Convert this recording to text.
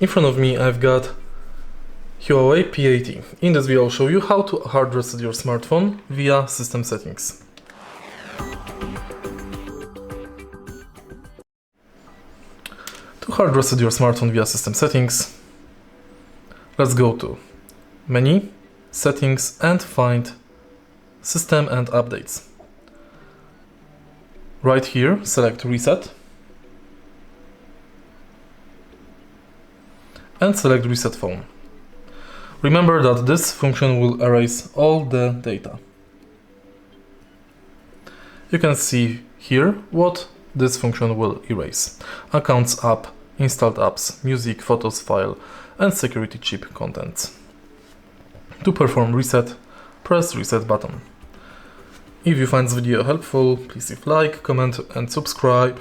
In front of me I've got HUAWEI P80. In this video I'll show you how to hard reset your smartphone via system settings. To hard reset your smartphone via system settings, let's go to Menu, Settings and find System and Updates. Right here select Reset and select Reset Phone. Remember that this function will erase all the data. You can see here what this function will erase: accounts, app, installed apps, music, photos, file, and security chip contents. To perform reset, press Reset button. If you find this video helpful, please leave like, comment and subscribe.